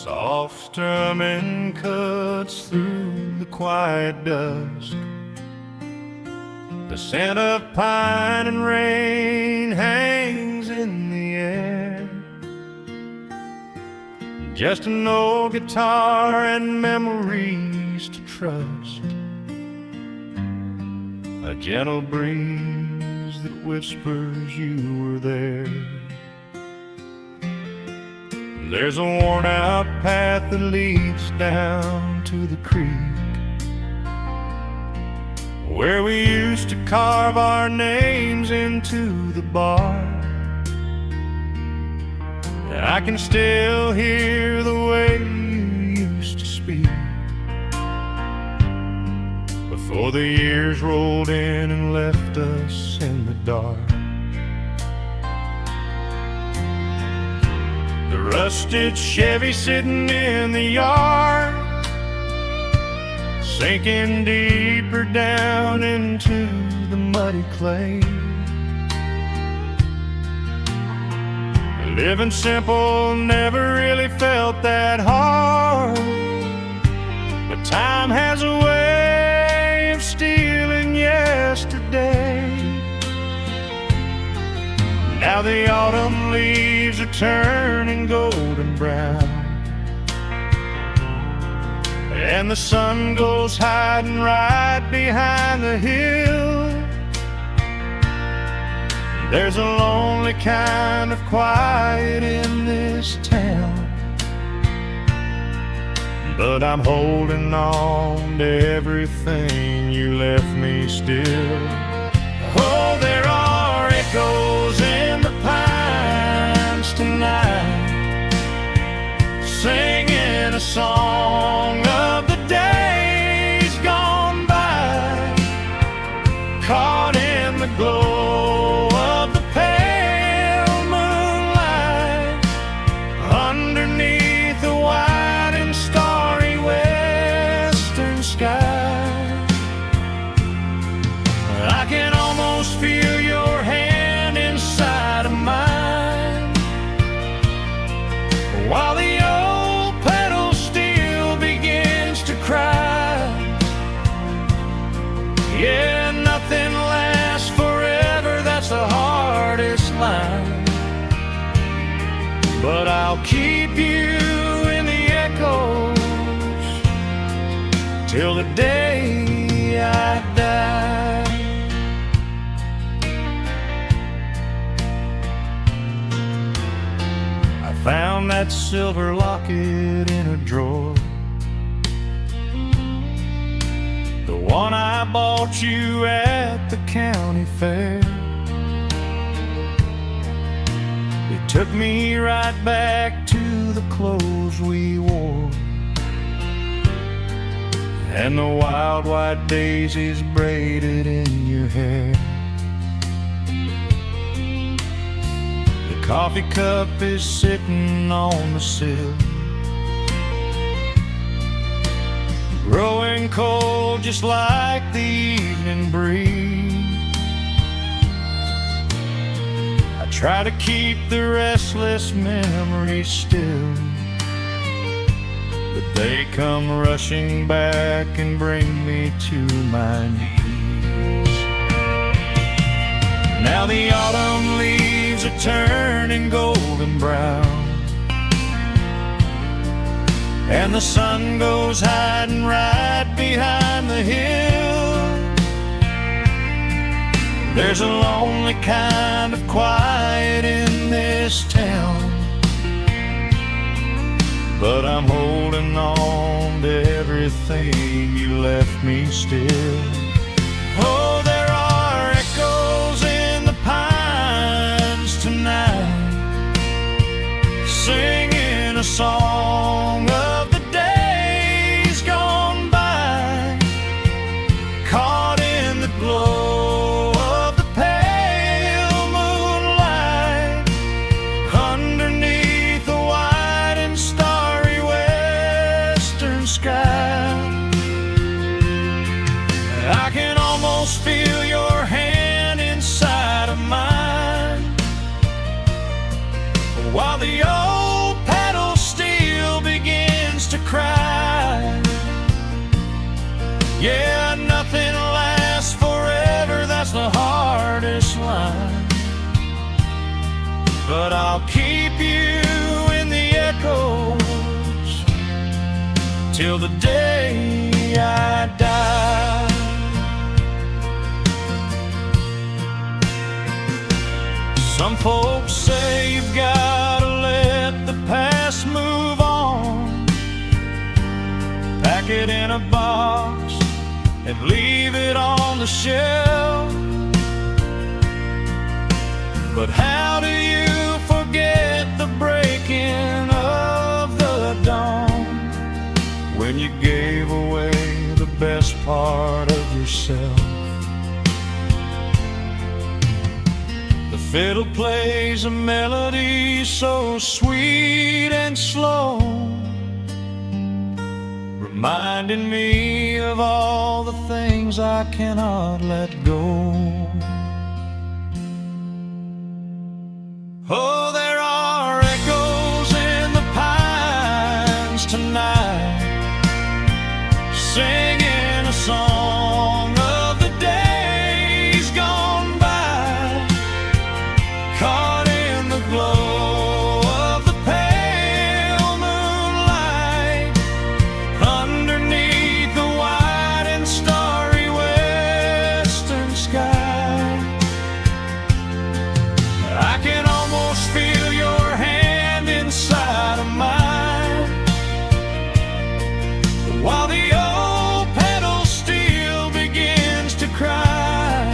Soft strumming cuts through the quiet dusk. The scent of pine and rain hangs in the air. Just an old guitar and memories to trust. A gentle breeze that whispers you were there. There's a worn-out path that leads down to the creek, where we used to carve our names into the bark. And I can still hear the way you used to speak before the years rolled in and left us in the dark. The rusted Chevy sitting in the yard, sinking deeper down into the muddy clay. Living simple never really felt that hard, but time has a way of stealing yesterday. Now the autumn leaves are turning golden brown, and the sun goes hiding right behind the hill. There's a lonely kind of quiet in this town, but I'm holding on to everything you left me still. Oh, there are echoes in the pines tonight, singing a song of the days gone by, caught in the glow of the pale moonlight, underneath the wide and starry western sky. I can almost feel your hand inside of mine, while the old pedal steel begins to cry. Yeah, nothing lasts forever, that's the hardest line, but I'll keep you in the echoes till the day I die. I found that silver locket in a drawer, the one I bought you at the county fair. It took me right back to the clothes we wore, and the wild white daisies braided in your hair. The coffee cup is sitting on the sill, growing cold just like the evening breeze. I try to keep the restless memories still, but they come rushing back and bring me to my knees. Now the autumn leaves are turning golden brown, and the sun goes hiding right behind the hill. There's a lonely kind of quiet in this town, but I'm holding on to everything you left me still. Oh, there are echoes in the pines tonight, singing a song of the days gone by, caught in the glow of the pale moonlight, underneath the wide and starry western sky. I can almost feel your hand inside of mine, while the old pedal steel begins I'll keep you in the echoes till the day I die. Some folks say you've got to let the past move on, pack it in a box and leave it on the shelf. But how do you forget the breaking of the dawn, when you gave away the best part of yourself? The fiddle plays a melody so sweet and slow, reminding me of all the things I cannot let go. Oh, there are echoes in the pines tonight, singing a song of the days gone by, caught in the glow of the pale moonlight, underneath the wide and starry western sky. I can almost feel your hand inside of mine, while the old pedal steel begins to cry.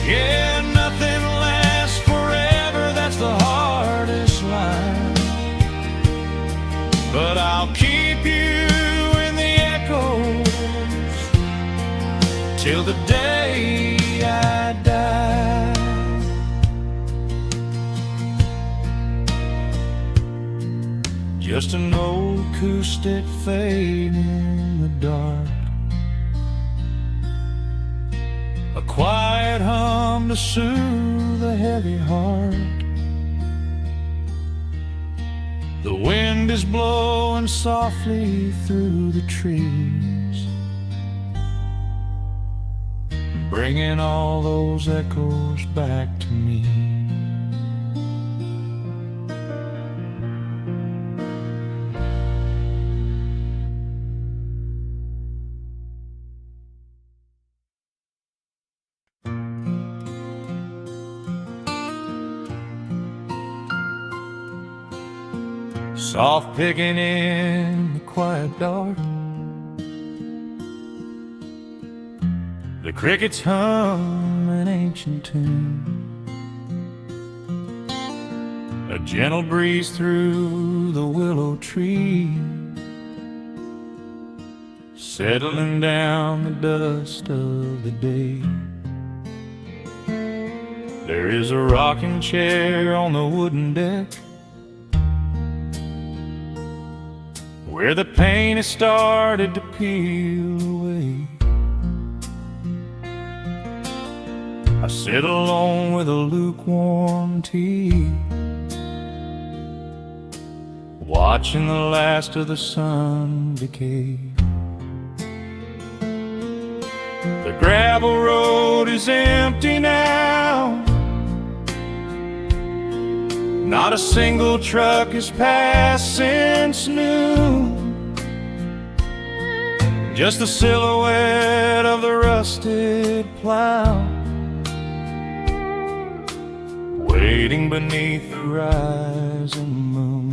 Yeah, nothing lasts forever, that's the hardest line. But I'll keep you in the echoes till the day I die. Just an old acoustic fade in the dark, a quiet hum to soothe a heavy heart. The wind is blowing softly through the trees, bringing all those echoes back to me. Soft picking in the quiet dark, the crickets hum an ancient tune, a gentle breeze through the willow tree, settling down the dust of the day. There is a rocking chair on the wooden deck, where the paint has started to peel away. I sit alone with a lukewarm tea, watching the last of the sun decay. The gravel road is empty now, not a single truck has passed since noon, just the silhouette of the rusted plow, waiting beneath the rising moon.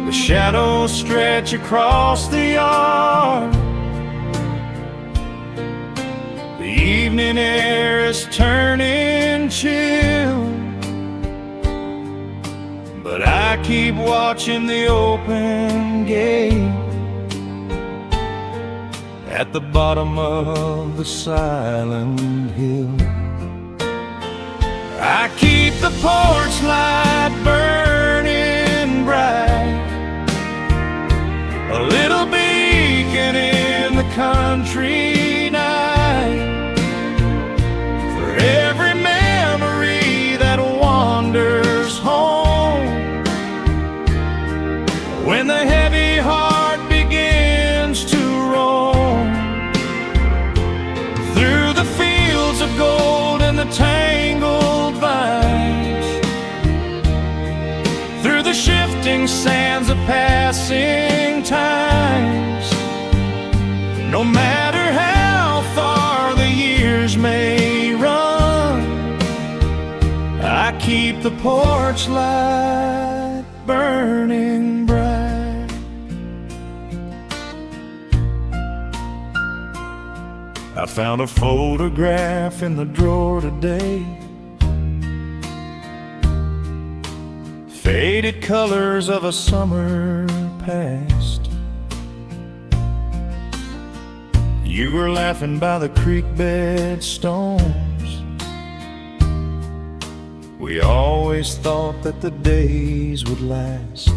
The shadows stretch across the yard, the evening air is turning chill, but I keep watching the open gate at the bottom of the silent hill. I keep the porch light burning bright, a little beacon in the country night, for every memory that wanders home, when the heavy heart begins to roam through the fields of gold and the tangle sands of passing times. No matter how far the years may run, I keep the porch light burning bright. I found a photograph in the drawer today, faded colors of a summer past. You were laughing by the creek bed stones. We always thought that the days would last.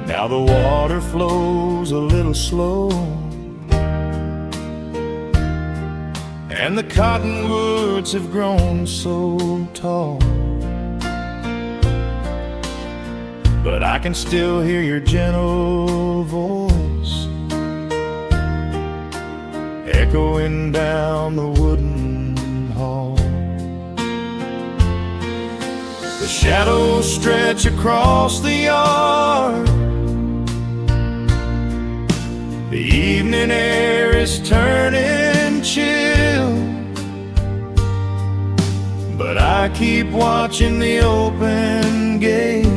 Now the water flows a little slow, and the cottonwoods have grown so tall. But I can still hear your gentle voice echoing down the wooden hall. The shadows stretch across the yard. The evening air is turning chill, but I keep watching the open gate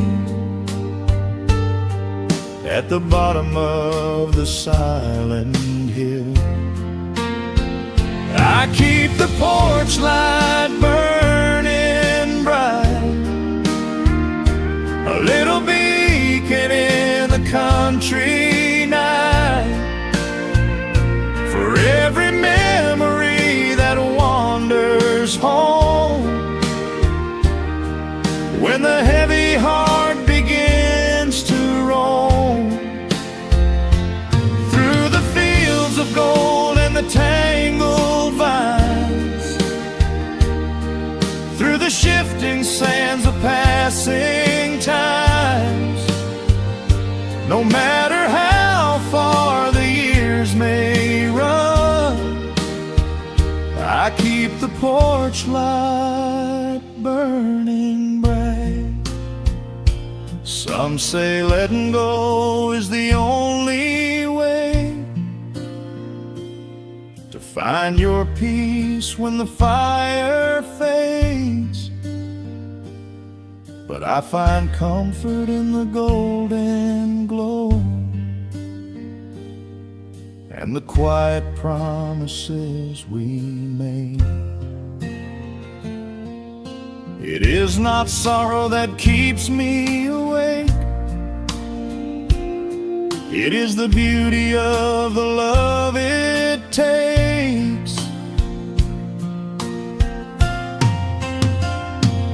at the bottom of the silent hill. I keep the porch light burning bright, a little beacon in the country night, for every memory that wanders home. When the heavy heart begins to roam through the fields of gold and the tangled vines, through the shifting sands of passing times, no matter how far the years may run, I keep the porch light burning bright. Some say letting go is the only way to find your peace when the fire fades, but I find comfort in the golden glow and the quiet promises we made. It is not sorrow that keeps me awake, it is the beauty of the love it takes.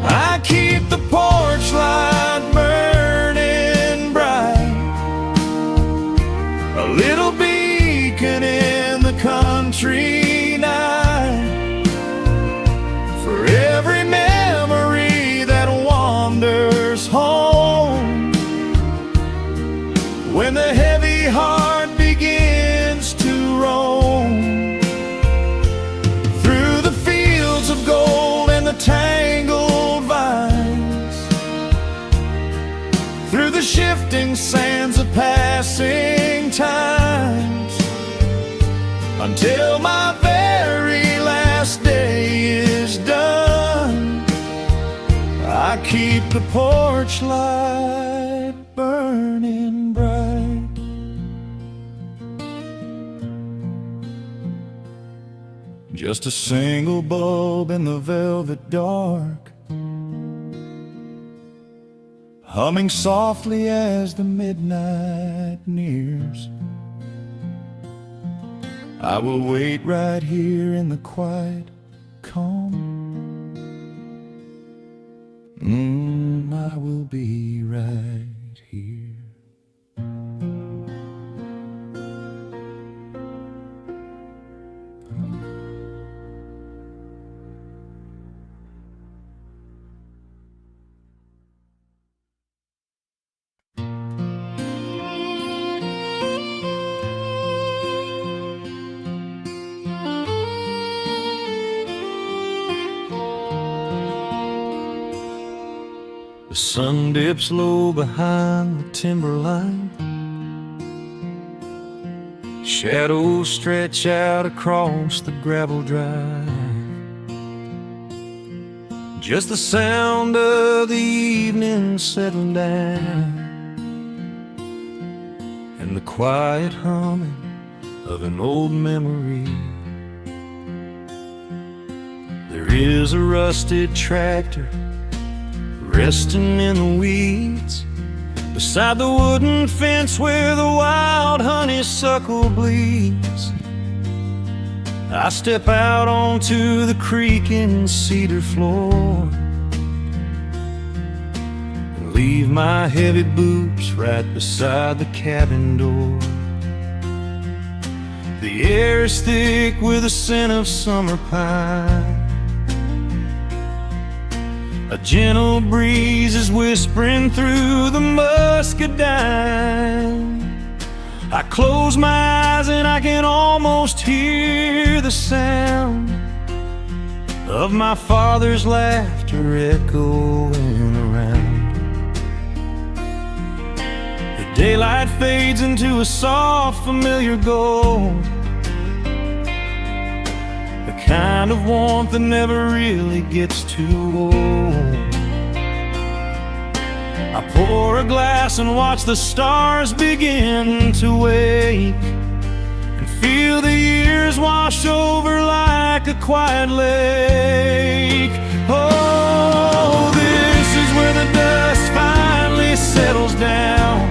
I keep the porch light burning bright, a little beacon in the country night, for every memory that wanders home. When the heavy heart begins to roam through the fields of gold and the tangled vines, through the shifting sands of passing times, until my very last day is done, I keep the porch light burning bright. Just a single bulb in the velvet dark, humming softly as the midnight nears. I will wait right here in the quiet calm. I will be right here. The sun dips low behind the timberline. Shadows stretch out across the gravel drive. Just the sound of the evening settling down, and the quiet humming of an old memory. There is a rusted tractor resting in the weeds beside the wooden fence where the wild honeysuckle bleeds. I step out onto the creaking cedar floor and leave my heavy boots right beside the cabin door. The air is thick with the scent of summer pine. A gentle breeze is whispering through the muscadine. I close my eyes and I can almost hear the sound of my father's laughter echoing around. The daylight fades into a soft, familiar gold, the kind of warmth that never really gets too old. I pour a glass and watch the stars begin to wake, and feel the years wash over like a quiet lake. Oh, this is where the dust finally settles down,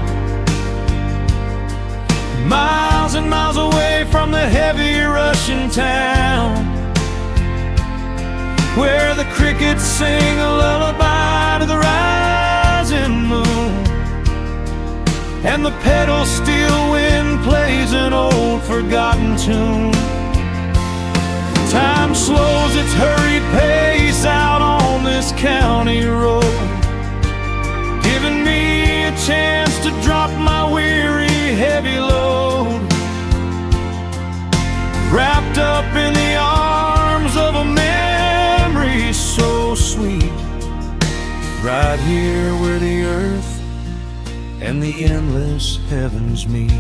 miles and miles away from the heavy Russian town, where the crickets sing a lullaby to the rising moon, and the pedal steel wind plays an old forgotten tune. Time slows its hurried pace out on this county road, giving me a chance to drop my weary heavy load, wrapped up in the arms of a memory so sweet, right here where the earth and the endless heavens meet.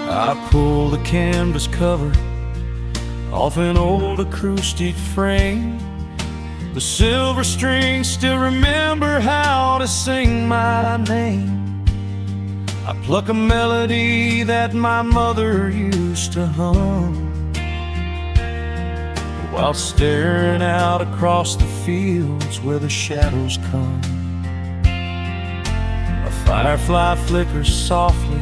I pull the canvas cover off an old acoustic frame. The silver strings still remember how to sing my name. I pluck a melody that my mother used to hum while staring out across the fields where the shadows come. A firefly flickers softly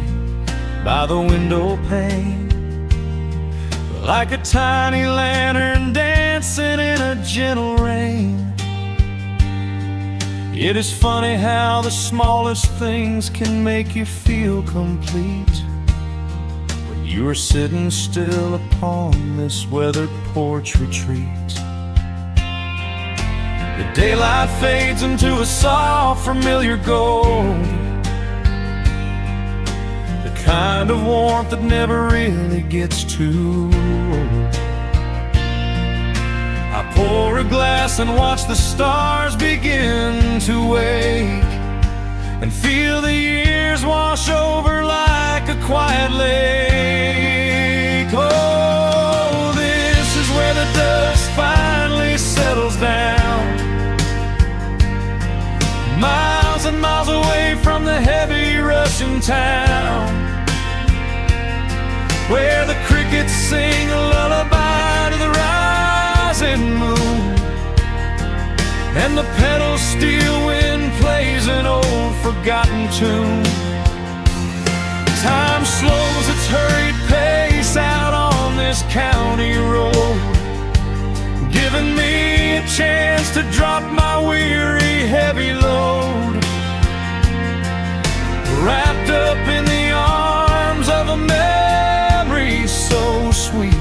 by the window pane, like a tiny lantern dancing in a gentle rain. It is funny how the smallest things can make you feel complete when you are sitting still upon this weathered porch retreat. The daylight fades into a soft, familiar gold, the kind of warmth that never really gets too old. I pour a glass and watch the stars begin to wake, and feel the years wash over like a quiet lake. Oh, this is where the dust finally settles down, miles and miles away from the heavy Russian town, where the crickets sing a lullaby to the rising moon, and the pedal steel wind plays an old forgotten tune. Time slows its hurried pace out on this county road, giving me a chance to drop my weary heavy load, wrapped up in the arms of a memory so sweet,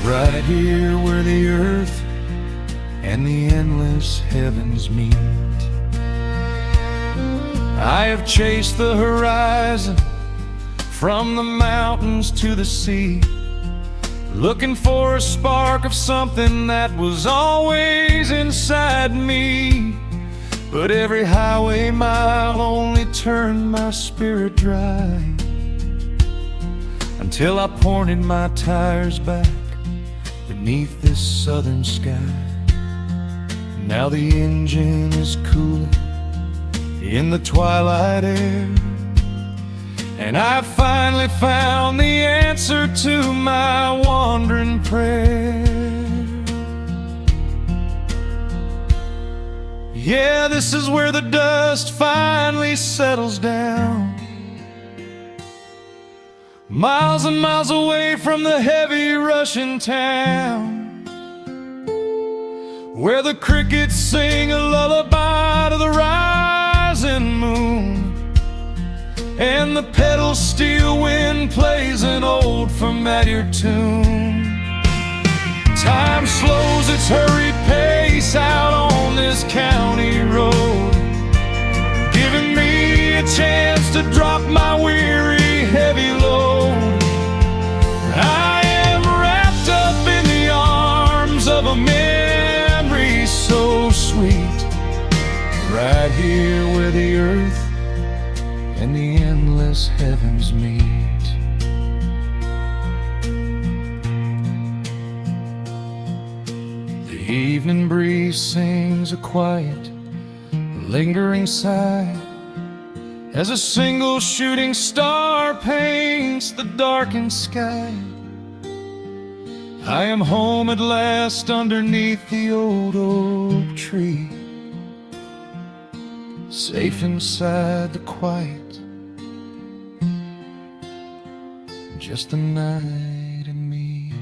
right here where the earth and the endless heavens meet. I have chased the horizon from the mountains to the sea, looking for a spark of something that was always inside me. But every highway mile only turned my spirit dry, until I pointed my tires back beneath this southern sky. Now the engine is cooling in the twilight air, and I finally found the answer to my wandering prayer. Yeah, this is where the dust finally settles down, miles and miles away from the heavy Russian town, where the crickets sing a lullaby to the rising moon, and the pedal steel wind plays an old familiar tune. Time slows its hurried pace out on this county road, giving me a chance to drop my weary, heavy load. I am wrapped up in the arms of a memory so sweet, right here where the earth and the endless heavens meet. The evening breeze sings a quiet, lingering sigh, as a single shooting star paints the darkened sky. I am home at last underneath the old oak tree, safe inside the quiet, just the night and me.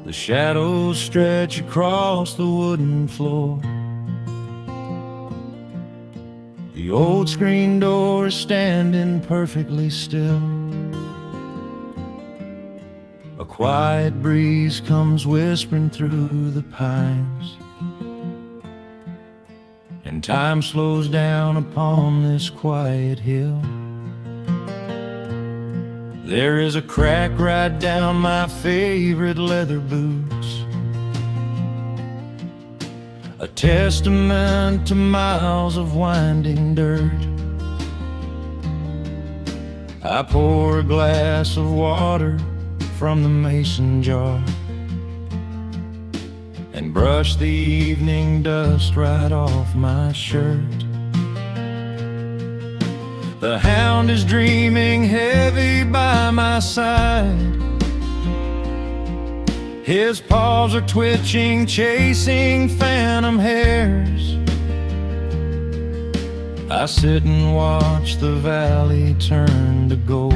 The shadows stretch across the wooden floor. The old screen door is standing perfectly still. A quiet breeze comes whispering through the pines, and time slows down upon this quiet hill. There is a crack right down my favorite leather boots, a testament to miles of winding dirt. I pour a glass of water from the mason jar and brush the evening dust right off my shirt. The hound is dreaming heavy by my side. His paws are twitching, chasing phantom hares. I sit and watch the valley turn to gold,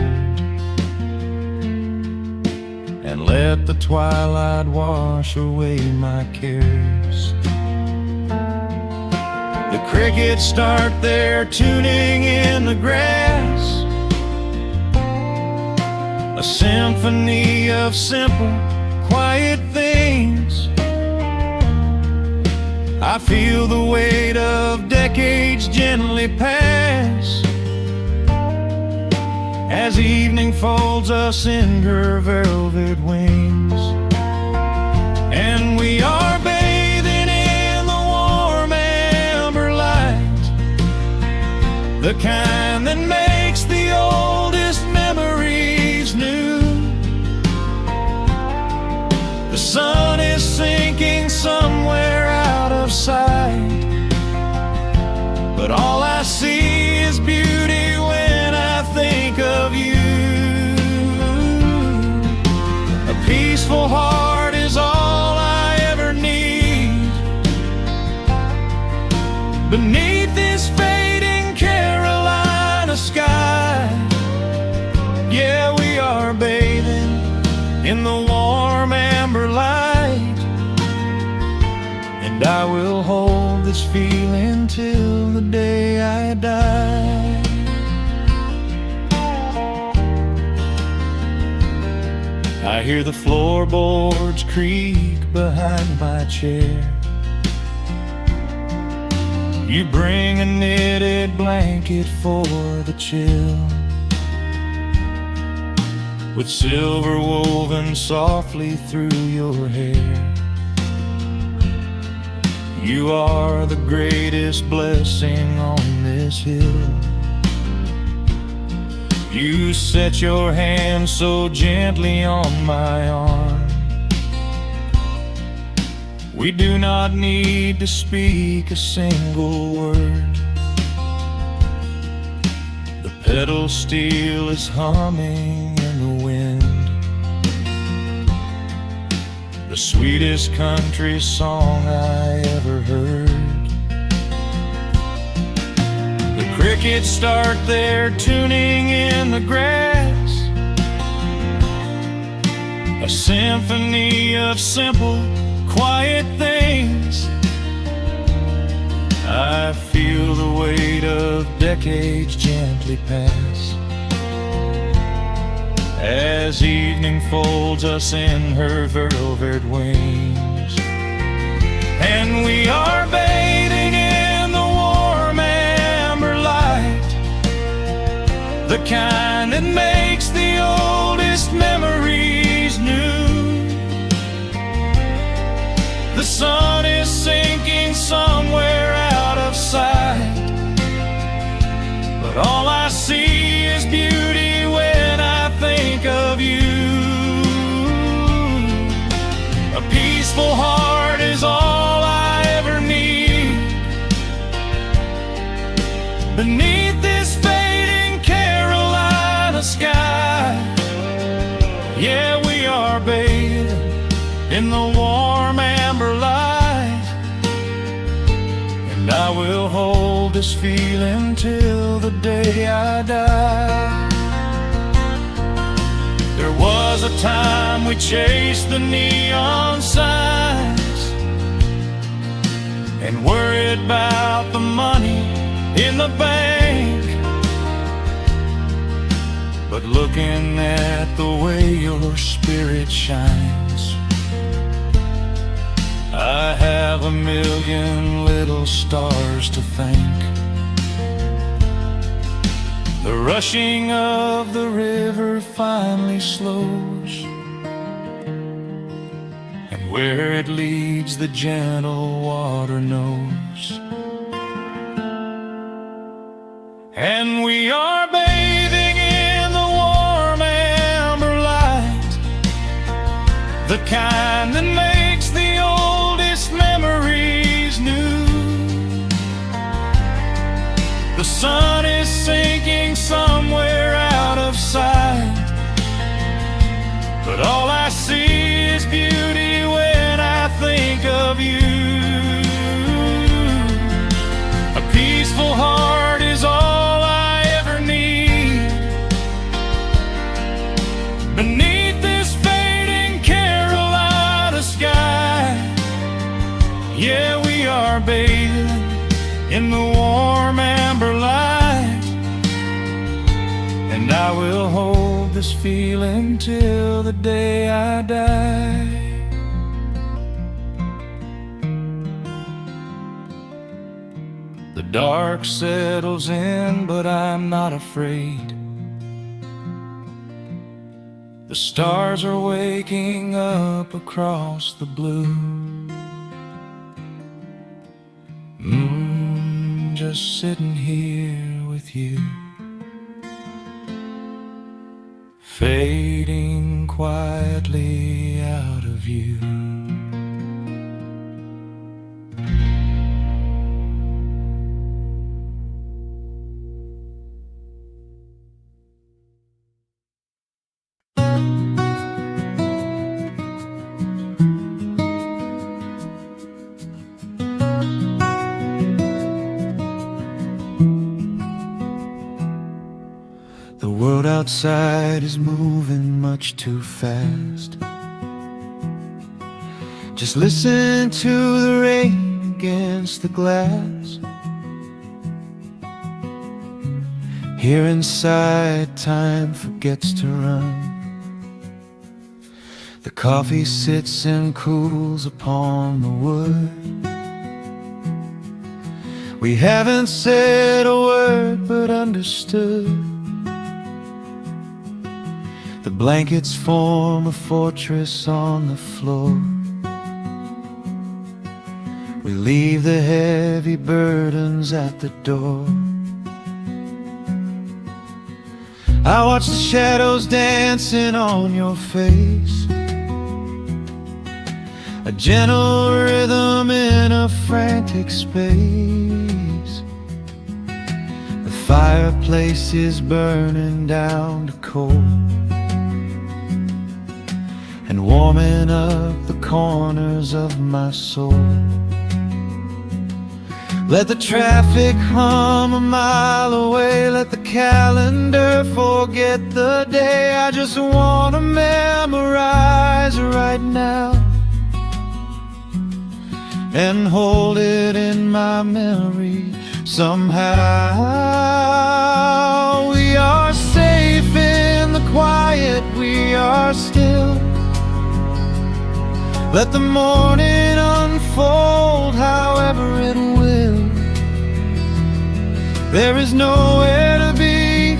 and let the twilight wash away my cares. The crickets start their tuning in the grass, a symphony of simple, quiet things. I feel the weight of decades gently pass, as evening folds us in her velvet wings. And we are bathing in the warm amber light, the kind that makes the oldest memories new. The sun is sinking somewhere out of sight, but all I see is beauty when I think of you. A peaceful heart is all I ever need beneath this fading Carolina sky. Yeah, we are bathing in the warm amber light, and I will hold this feeling till the day I die. I hear the floorboards creak behind my chair. You bring a knitted blanket for the chill, with silver woven softly through your hair. You are the greatest blessing on this hill. You set your hand so gently on my arm. We do not need to speak a single word. The pedal steel is humming in the wind, the sweetest country song I ever heard. The crickets start their tuning in the grass, a symphony of simple, quiet things. I feel the weight of decades gently pass, as evening folds us in her velvet wings. And we are bathing in the warm amber light, the kind that makes the oldest memories new. The sun is sinking somewhere out of sight, but all I see is beauty when I think of you. A peaceful heart is all I ever need. Beneath this fading Carolina sky, yeah, we are bathing in the warm amber light. And I will hold this feeling till the day I die. There was a time we chased the neon signs and worried about the money in the bank. But looking at the way your spirit shines, I have a million little stars to thank. The rushing of the river finally slows, and where it leads the gentle water knows. And we are bathing in the warm amber light, the kind that makes the oldest memories new. The sun is sinking somewhere out of sight, but all I see is beauty when I think of you. A peaceful heart is all I ever need. Beneath this fading Carolina sky, yeah, we are bathing in the warm amber light. And I will hold this feeling till the day I die. The dark settles in, but I'm not afraid. The stars are waking up across the blue. Just sitting here with you, fading quietly out of view. The world outside is moving much too fast. Just listen to the rain against the glass. Here inside, time forgets to run. The coffee sits and cools upon the wood. We haven't said a word but understood. The blankets form a fortress on the floor. We leave the heavy burdens at the door. I watch the shadows dancing on your face, a gentle rhythm in a frantic space. The fireplace is burning down to coal and warming up the corners of my soul. Let the traffic hum a mile away, let the calendar forget the day. I just wanna memorize right now and hold it in my memory somehow. We are safe in the quiet, we are still. Let the morning unfold however it will. There is nowhere to be,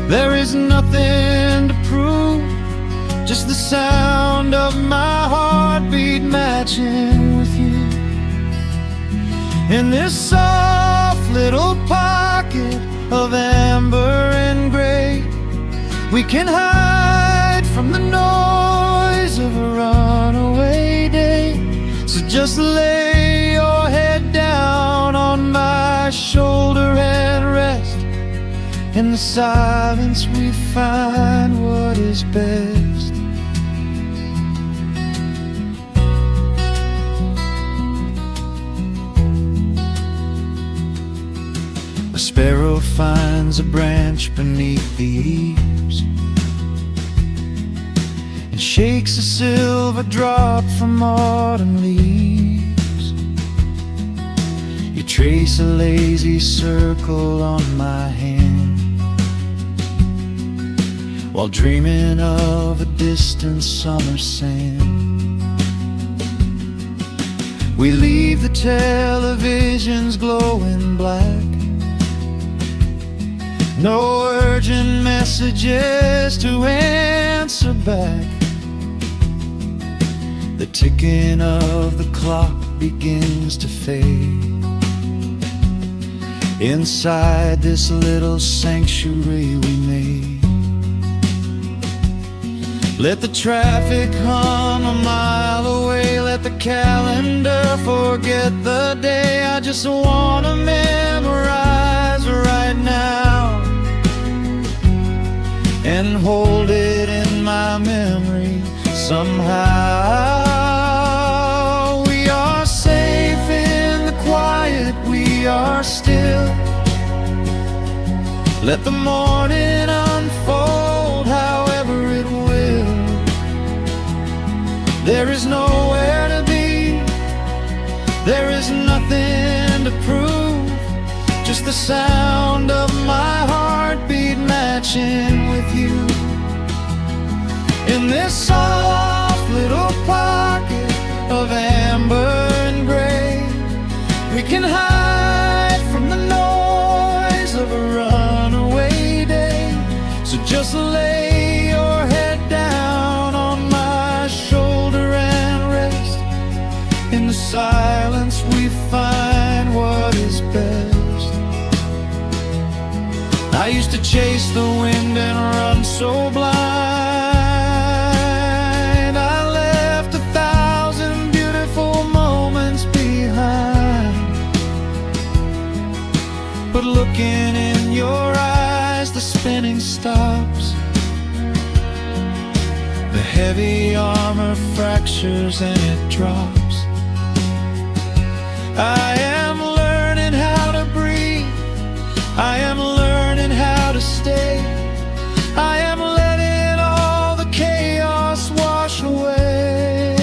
there is nothing to prove, just the sound of my heartbeat matching with you. In this soft little pocket of amber and gray, we can hide from the noise of a runaway day. So just lay your head down on my shoulder and rest. In the silence we find what is best. A sparrow finds a branch beneath the eaves and shakes a silver drop from autumn leaves. You trace a lazy circle on my hand while dreaming of a distant summer sand. We leave the televisions glowing black, no urgent messages to answer back. The ticking of the clock begins to fade inside this little sanctuary we made. Let the traffic hum a mile away, let the calendar forget the day. I just wanna memorize right now and hold it in my memory somehow. We are safe in the quiet, we are still. Let the morning unfold however it will. There is nowhere to be, there is nothing to prove, just the sound of my heartbeat matching with you. In this soft little pocket of amber and gray, we can hide from the noise of a runaway day. So just lay your head down on my shoulder and rest. In the silence we find what is best. I used to chase the wind and run so blind. I left 1,000 beautiful moments behind. But looking in your eyes, the spinning stops. The heavy armor fractures and it drops. I am learning how to breathe, I am learning how to stay. I am letting all the chaos wash away.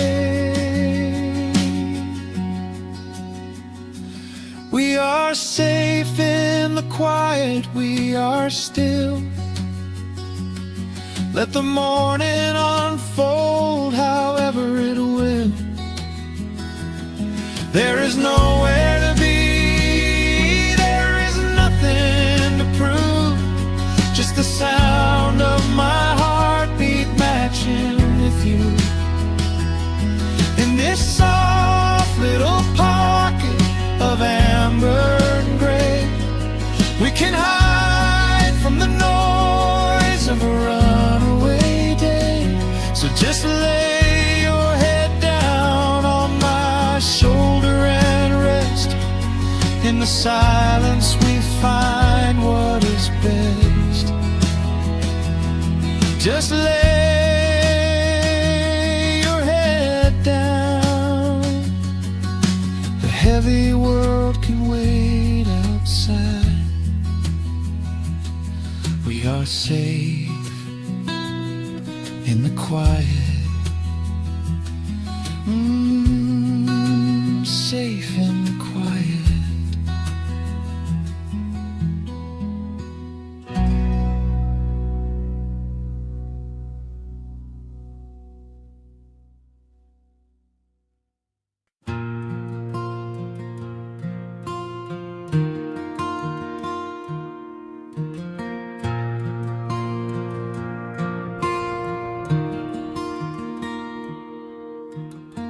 We are safe in the quiet, we are still. Let the morning unfold however it will. There is nowhere to be, there is nothing to prove, just the sound of my heartbeat matching with you. In this soft little pocket of amber and gray, we can hide from the noise of a runaway day. So just lay your head down on my shoulder and rest. In the silence we find what is best. Just lay your head down. The heavy world can wait outside. We are safe in the quiet. Safe in the quiet.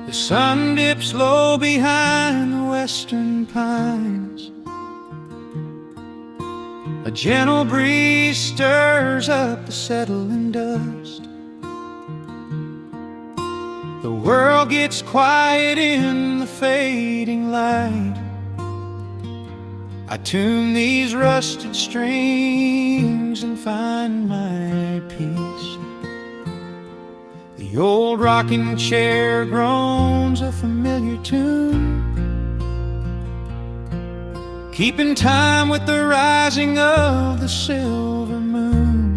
The sun dips low behind the western pines. A gentle breeze stirs up the settling dust. The world gets quiet in the fading light. I tune these rusted strings and find my peace. The old rocking chair groans a familiar tune, keeping time with the rising of the silver moon.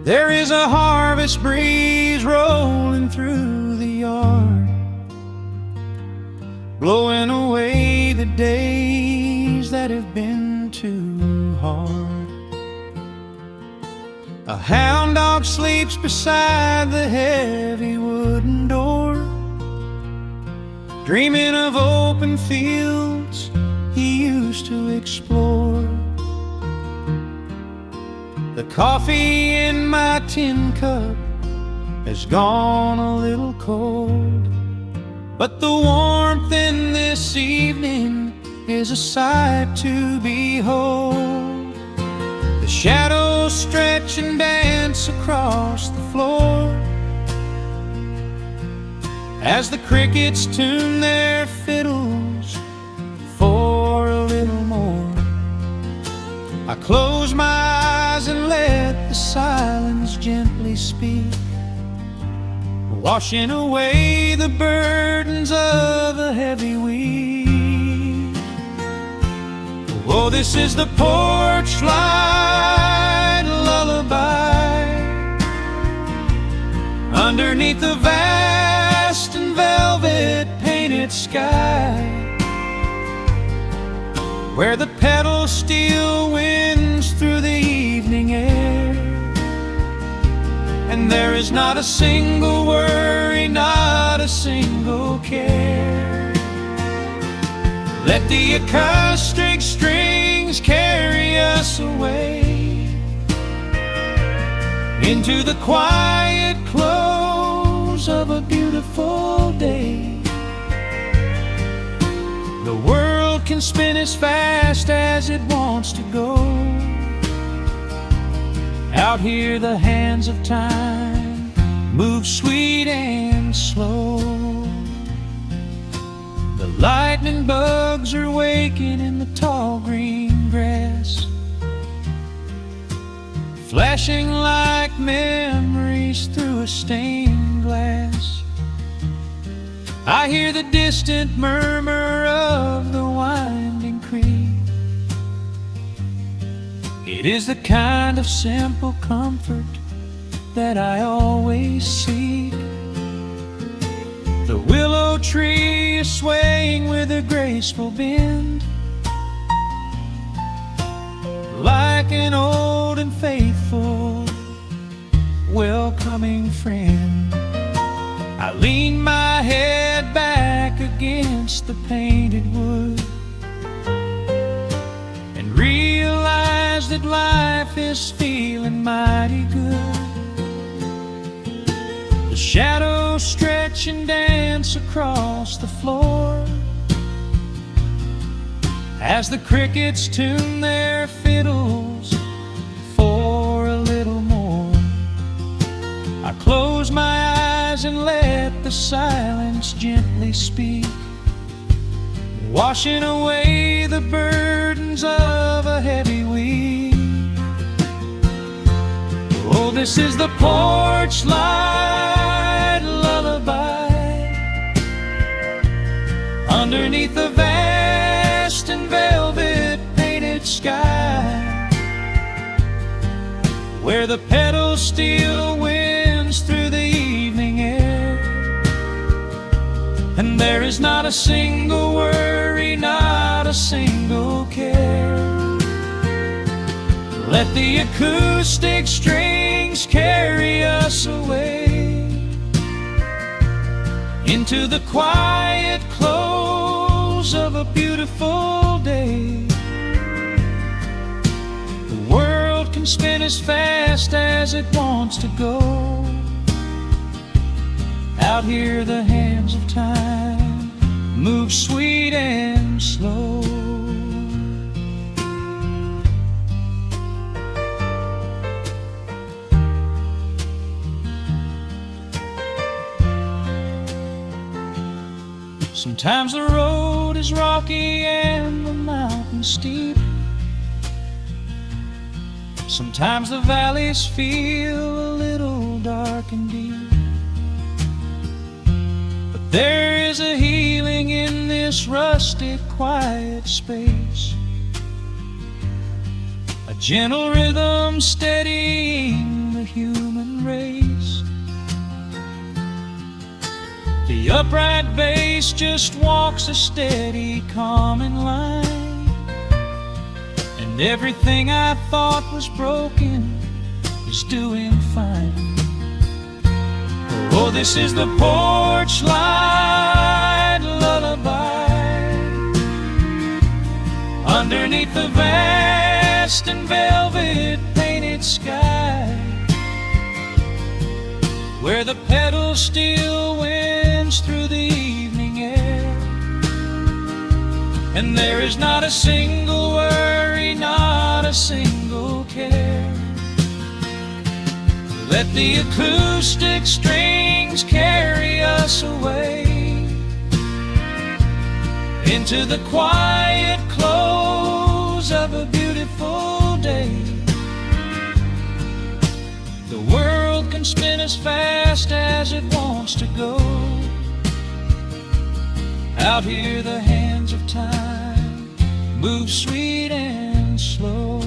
There is a harvest breeze rolling through the yard, blowing away the days that have been too hard. A hound dog sleeps beside the heavy wooden door, dreaming of open fields he used to explore. The coffee in my tin cup has gone a little cold, but the warmth in this evening is a sight to behold. The shadows stretch and dance across the floor as the crickets tune their fiddles for a little more. I close my eyes and let the silence gently speak, washing away the burdens of a heavy week. Oh, this is the porch light lullaby underneath the vast and velvet painted sky, where the pedal steel winds through the evening air, and there is not a single worry, not a single care. Let the acoustic strings carry us away into the quiet close of a beautiful day. The world can spin as fast as it wants to go. Out here the hands of time move sweet and slow. The lightning bugs are waking in the tall green grass, flashing like memories through a stained glass. I hear the distant murmur of the winding creek. It is the kind of simple comfort that I always seek. The willow tree is swaying with a graceful bend, like an old and faithful welcoming friend. I leaned my head back against the painted wood and realized that life is feeling mighty good. The shadows stretch and dance across the floor as the crickets tune their fiddles for a little more. I close my eyes and let the silence gently speak, washing away the burdens of a heavy week. Oh, this is the porch light lullaby underneath the vast and velvet painted sky, where the pedal steel winds through the evening air, and there is not a single worry, not a single care. Let the acoustic strings carry us away into the quiet close of a beautiful day. The world can spin as fast as it wants to go. Out here the hands of time move sweet and slow. Sometimes the road is rocky and the mountain steep. Sometimes the valleys feel a little dark and deep. But there is a healing in this rustic, quiet space, a gentle rhythm steadying the human race. The upright bass just walks a steady, calming line, and everything I thought was broken is doing fine. Oh, this is the porch light lullaby underneath the vast and velvet painted sky, where the pedal steel winds through the evening air, and there is not a single worry, not a single care. Let the acoustic strings carry us away into the quiet close of a beautiful day. The world can spin as fast as it wants to go. Out here the hands of time move sweet and slow.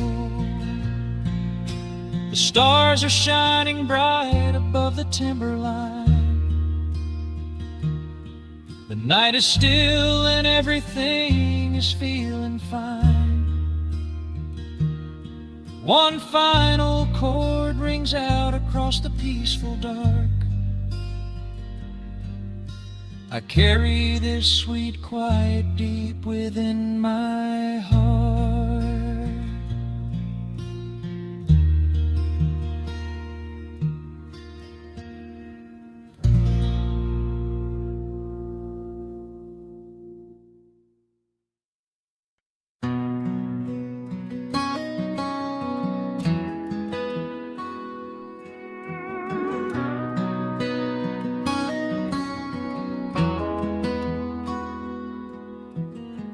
The stars are shining bright above the timberline. The night is still and everything is feeling fine. One final chord rings out across the peaceful dark. I carry this sweet quiet deep within my heart.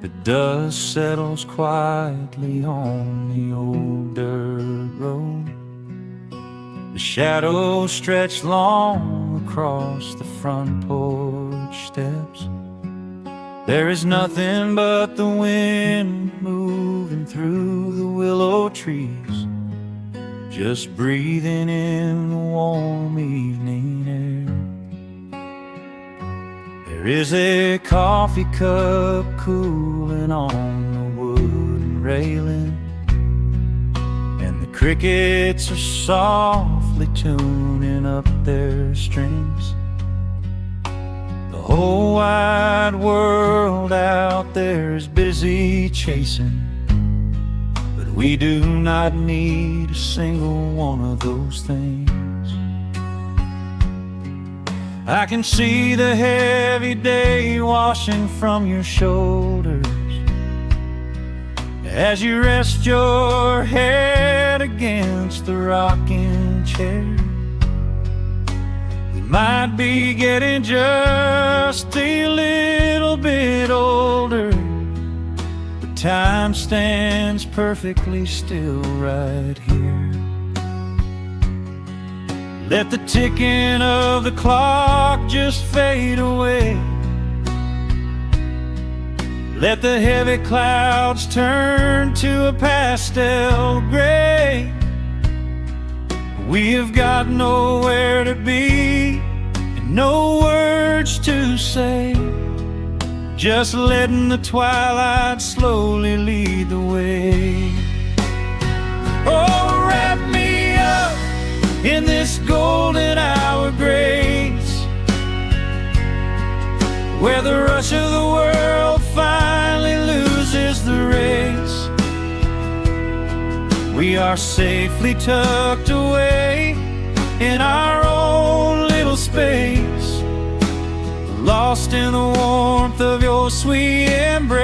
The dust settles quietly on the old dirt road. The shadows stretch long across the front porch steps. There is nothing but the wind moving through the willow trees, just breathing in the warm evening air. There is a coffee cup cooling on the wooden railing, and the crickets are soft softly tuning up their strings. The whole wide world out there is busy chasing, but we do not need a single one of those things. I can see the heavy day washing from your shoulders as you rest your head against the rocking chair. We might be getting just a little bit older, but time stands perfectly still right here. Let the ticking of the clock just fade away. Let the heavy clouds turn to a pastel gray. We have got nowhere to be and no words to say, just letting the twilight slowly lead the way. Oh, wrap me up in this golden hour grace, where the rush of the world finally loses the race. We are safely tucked away in our own little space, lost in the warmth of your sweet embrace.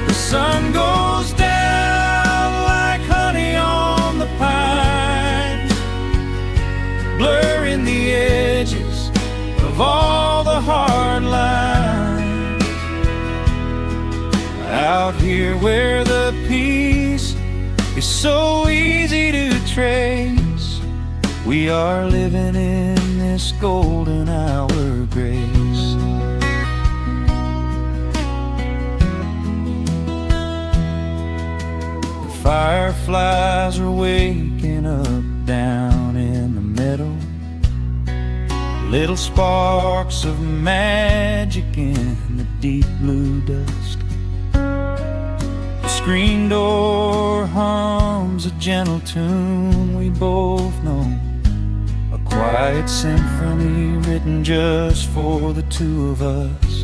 The sun goes down like honey on the pine, blurring the edges of all the hard lines. Out here where the peace is so easy to trace, we are living in this golden hour grace. The fireflies are waking up down in the meadow, little sparks of magic in the deep blue dusk. The screen door hums a gentle tune we both know, a quiet symphony written just for the two of us.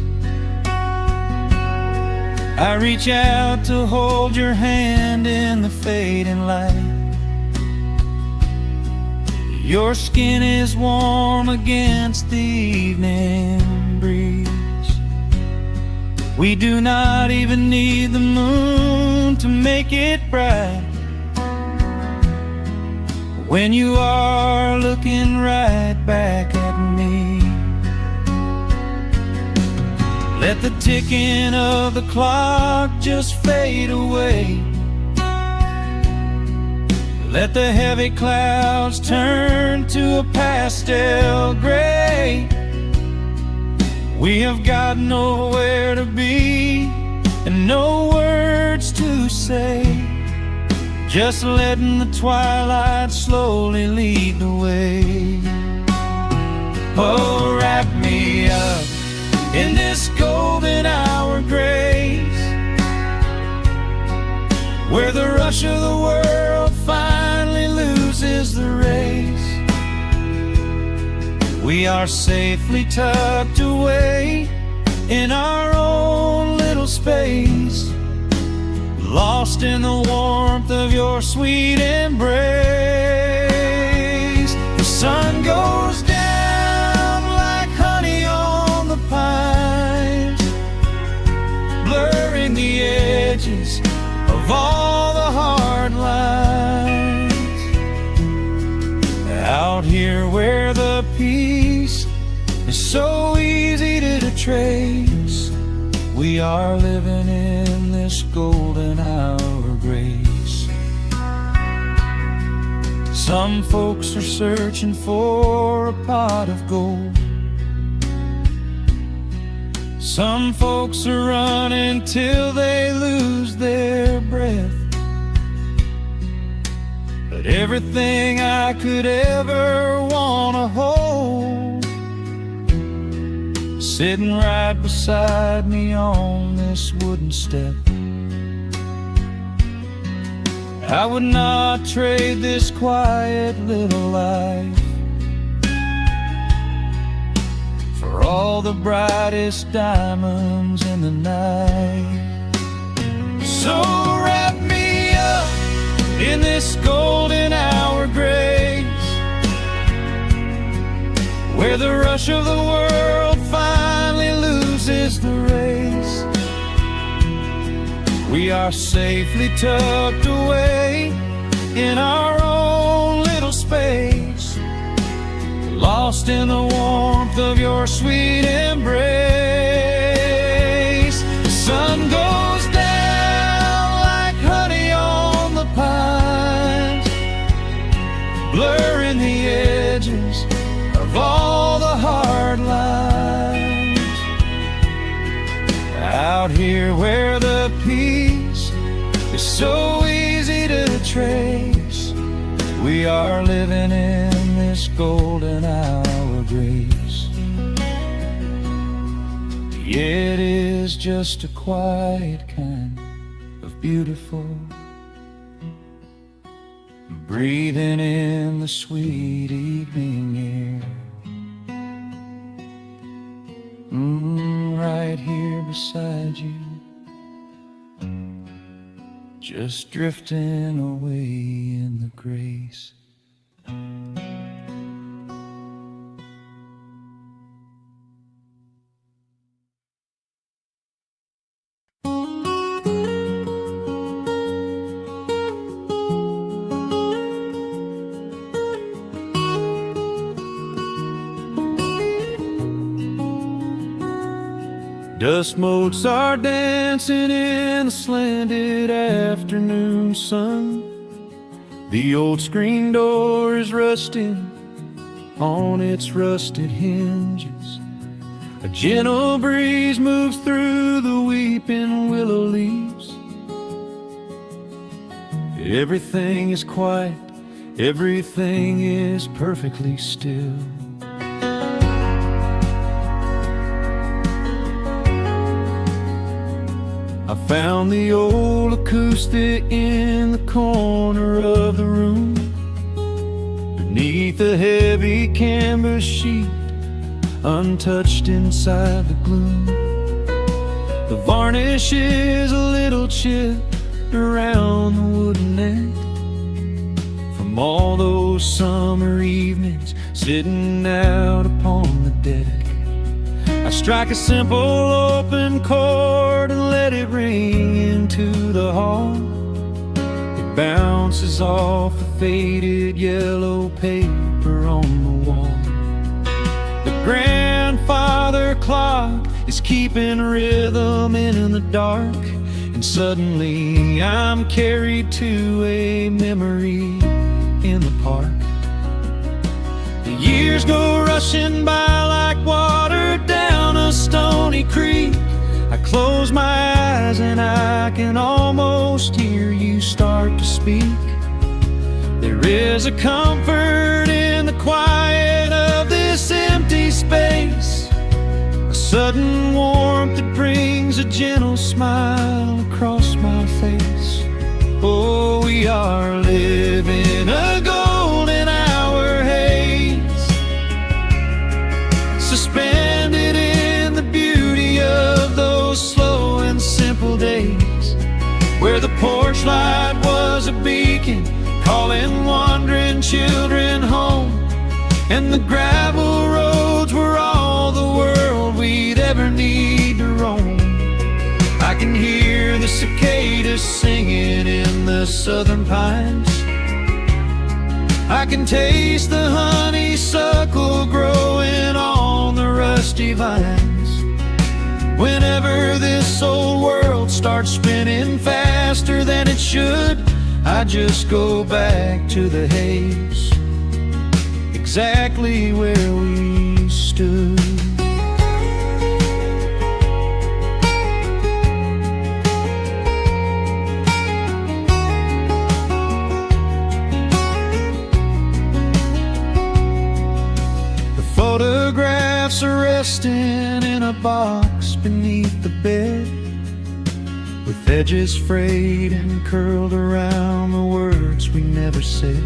I reach out to hold your hand in the fading light. Your skin is warm against the evening breeze. We do not even need the moon to make it bright, when you are looking right back at me. Let the ticking of the clock just fade away. Let the heavy clouds turn to a pastel gray. We have got nowhere to be and no words to say, just letting the twilight slowly lead the way. Oh, wrap me up in this golden hour grace, where the rush of the world finally loses the race. We are safely tucked away in our own little space, lost in the warmth of your sweet embrace. The sun goes down like honey on the pines, blurring the edges of all the hard lines. Out here where the peace is so easy to trace, we are living in this golden hour grace. Some folks are searching for a pot of gold, some folks are running till they lose their breath. But everything I could ever wanna hold, sitting right beside me on this wooden step. I would not trade this quiet little life for all the brightest diamonds in the night. So wrap me up in this golden hour grace, where the rush of the world finally loses the race. We are safely tucked away in our own little space, lost in the warmth of your sweet embrace. The sun goes down like honey on the pines, blurring the edges of all the hard lines. Out here where the peace is so easy to trace, we are living in this golden hour grace. It is just a quiet kind of beautiful, breathing in the sweet evening air. Right here beside you, just drifting away in the grace. Dust motes are dancing in the slanted afternoon sun. The old screen door is rusting on its rusted hinges. A gentle breeze moves through the weeping willow leaves. Everything is quiet, everything is perfectly still. I found the old acoustic in the corner of the room, beneath a heavy canvas sheet, untouched inside the gloom. The varnish is a little chipped around the wooden neck from all those summer evenings sitting out upon the deck. I strike a simple open chord and let it ring into the hall. It bounces off the faded yellow paper on the wall. The grandfather clock is keeping rhythm in the dark, and suddenly I'm carried to a memory in the park. The years go rushing by like water down a stony creek. I close my eyes and I can almost hear you start to speak. There is a comfort in the quiet of this empty space, a sudden warmth that brings a gentle smile across my face. Oh, we are living a golden hour haze, suspended in the beauty of those slow and simple days, where the porch light was a beacon calling wandering children home, and the gravel roads were all the world we'd ever need to roam. I can hear the cicadas singing in the southern pines. I can taste the honeysuckle growing on the rusty vines. Whenever this old world starts spinning faster than it should, I just go back to the haze, exactly where we stood. Photographs are resting in a box beneath the bed. with edges frayed and curled around the words we never said.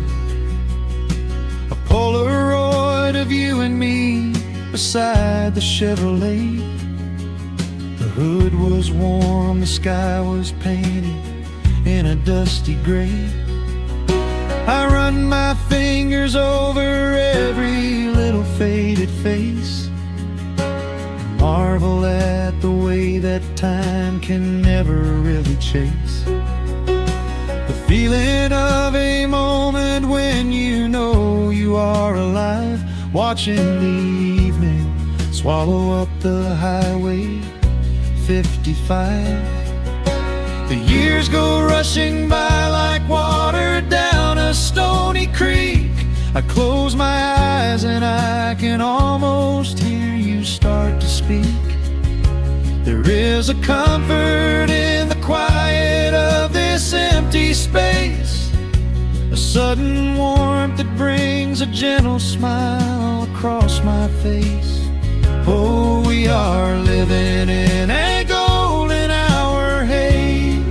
A Polaroid of you and me beside the Chevrolet. The hood was warm, the sky was painted in a dusty gray. I run my fingers over every little faded face, marvel at the way that time can never really chase. The feeling of a moment when you know you are alive, watching the evening swallow up the highway 55. The years go rushing by like water down a stony creek. I close my eyes and I can almost hear you start to speak. There is a comfort in the quiet of this empty space, a sudden warmth that brings a gentle smile across my face. Oh, we are living in a golden hour haze,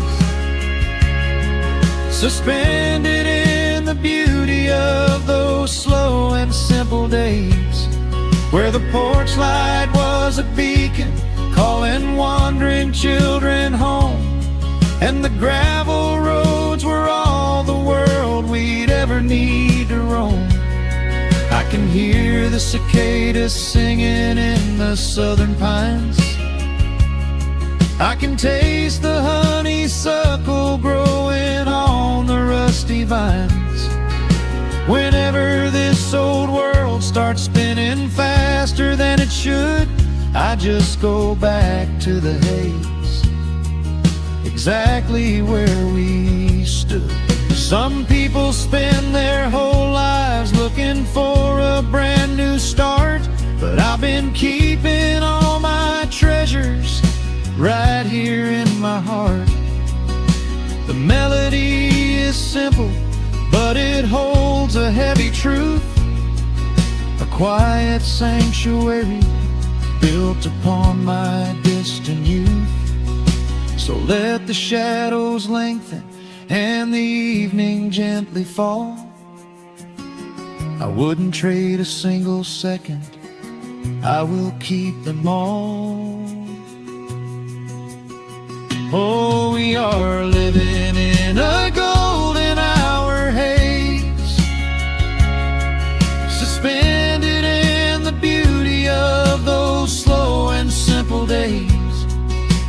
suspended in the beauty of those slow and simple days, where the porch light was a beacon calling wandering children home, and the gravel roads were all the world we'd ever need to roam. I can hear the cicadas singing in the southern pines. I can taste the honeysuckle growing on the rusty vines. Whenever this old world starts spinning faster than it should, I just go back to the haze, exactly where we stood. Some people spend their whole lives looking for a brand new start, but I've been keeping all my treasures right here in my heart. The melody is simple, but it holds a heavy truth, a quiet sanctuary built upon my distant youth. So let the shadows lengthen and the evening gently fall. I wouldn't trade a single second, I will keep them all. Oh, we are living in a golden hour haze, suspended in the beauty of those slow and simple days,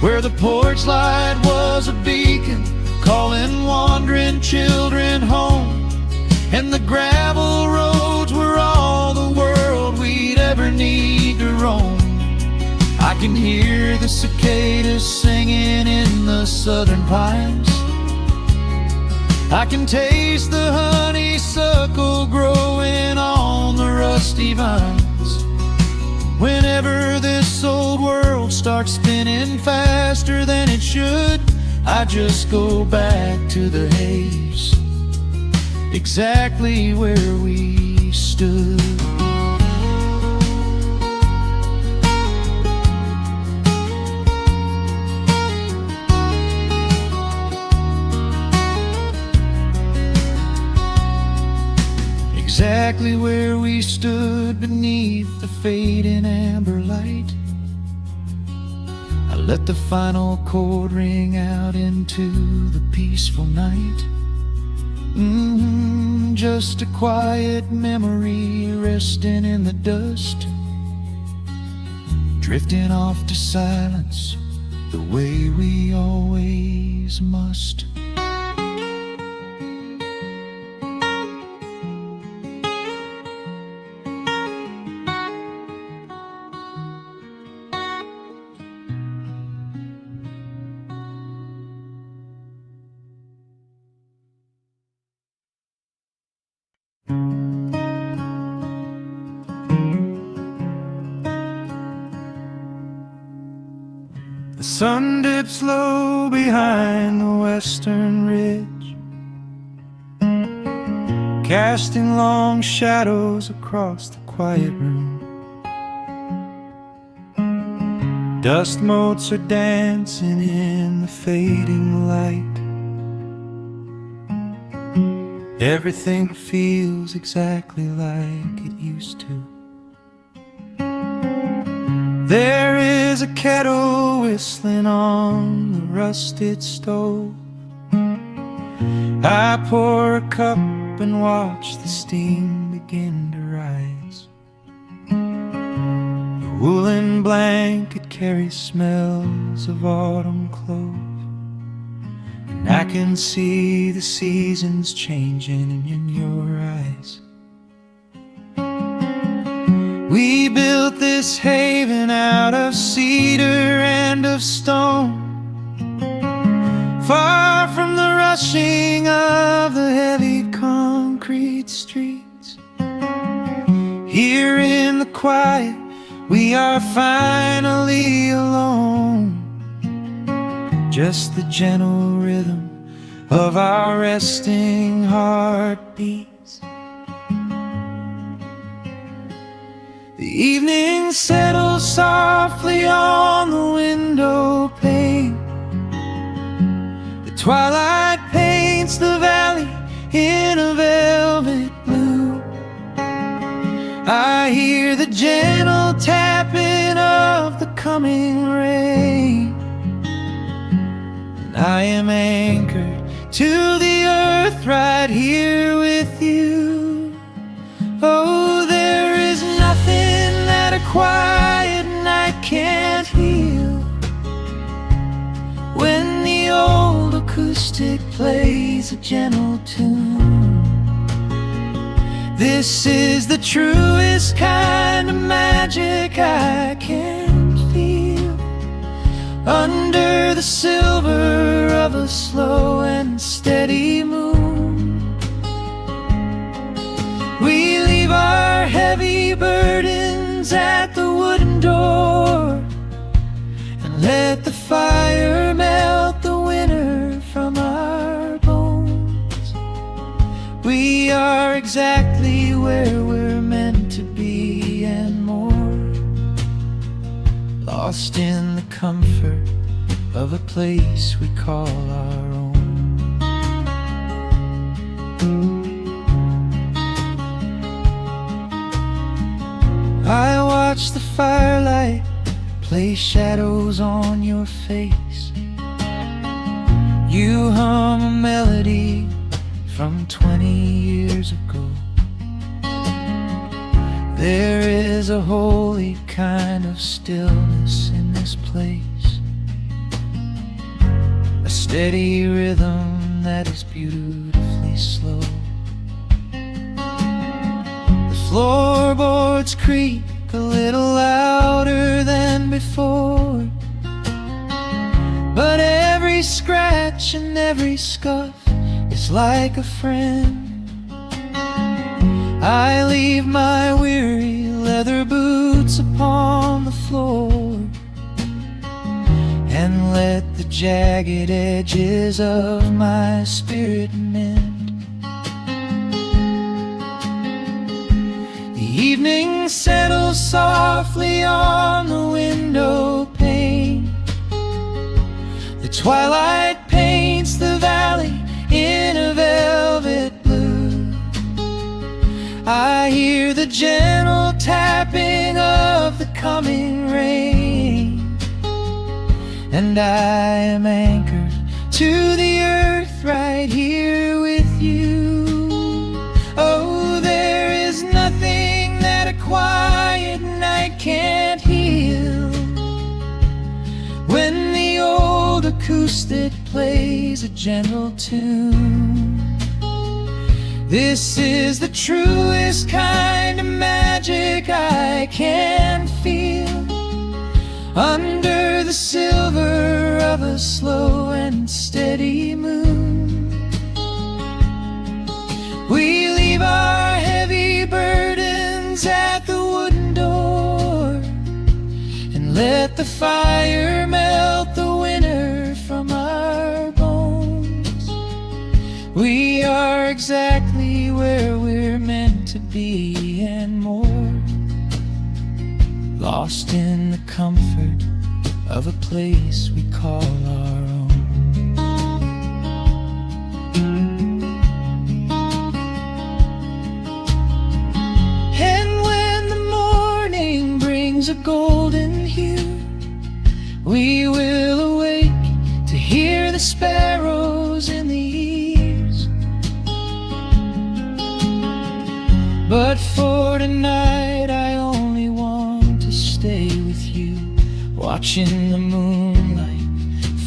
where the porch light was a beacon calling wandering children home, and the gravel roads were all the world we'd ever need to roam. I can hear the cicadas singing in the southern pines. I can taste the honeysuckle growing on the rusty vines. Whenever this old world starts spinning faster than it should, I just go back to the haze, exactly where we stood. Exactly where we stood beneath the fading amber light. I let the final chord ring out into the peaceful night. Just a quiet memory resting in the dust, drifting off to silence the way we always must. The sun dips low behind the western ridge, casting long shadows across the quiet room. Dust motes are dancing in the fading light. Everything feels exactly like it used to. There is a kettle whistling on the rusted stove. I pour a cup and watch the steam begin to rise. The woolen blanket carries smells of autumn clove, and I can see the seasons changing in your eyes. We built this haven out of cedar and of stone, far from the rushing of the heavy concrete streets. Here in the quiet, we are finally alone. Just the gentle rhythm of our resting heartbeats. The evening settles softly on the window pane. The twilight paints the valley in a velvet blue. I hear the gentle tapping of the coming rain, and I am anchored to the earth right here with you. Oh, there is nothing that a quiet night can't heal, when the old acoustic plays a gentle tune. This is the truest kind of magic I can feel, under the silver of a slow and steady moon. We leave our heavy burdens at the wooden door, and let the fire melt the winter from our bones. We are exactly where we're meant to be and more, lost in the comfort of a place we call our own. I watch the firelight play shadows on your face. You hum a melody from 20 years ago. There is a holy kind of stillness in this place, a steady rhythm that is beautifully slow. The floorboards creak a little louder than before, but every scratch and every scuff is like a friend. I leave my weary leather boots upon the floor, and let the jagged edges of my spirit mend. The evening settles softly on the window pane. The twilight paints the valley in a velvet blue. I hear the gentle tapping of the coming rain, and I am anchored to the earth right here with you. Oh, there is nothing that a quiet night can't heal, when the old acoustic plays a gentle tune. This is the truest kind of magic I can feel, under the silver of a slow and steady moon. We leave our heavy burdens at the wooden door, and let the fire melt the winter from our bones. We are exactly where we're meant to be and more, lost in the comfort of a place we call our own. And when the morning brings a golden hue, we will awake to hear the sparrows in the eaves. But for tonight I only want to stay with you, watching the moonlight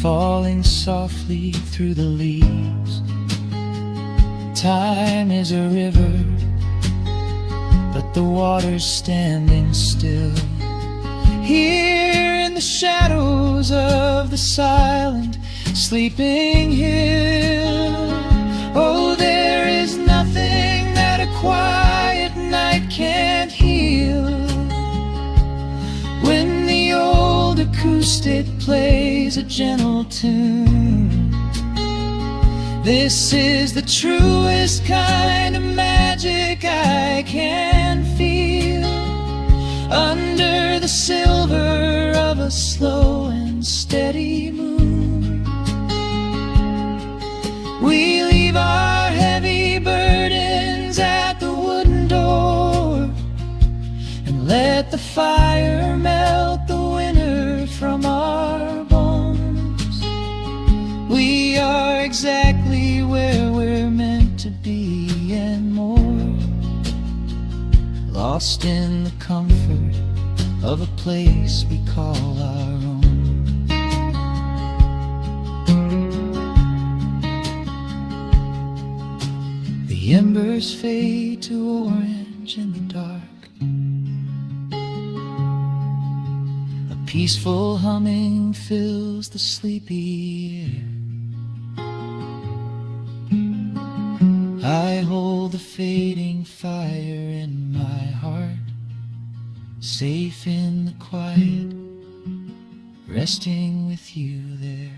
falling softly through the leaves. Time is a river, but the water's standing still. Here in the shadows of the silent, sleeping hill. Oh, there is nothing that a quiet night can't heal. When the old acoustic plays a gentle tune, this is the truest kind of magic I can feel. Under the silver of a slow and steady moon, we leave our heavy burdens at the wooden door, and let the fire melt the winter from our bones. We are exactly where we're meant to be and more, lost in the comfort of a place we call our own. The embers fade to orange in the dark. A peaceful humming fills the sleepy air. I hold the fading fire in my heart, safe in the quiet, resting with you there.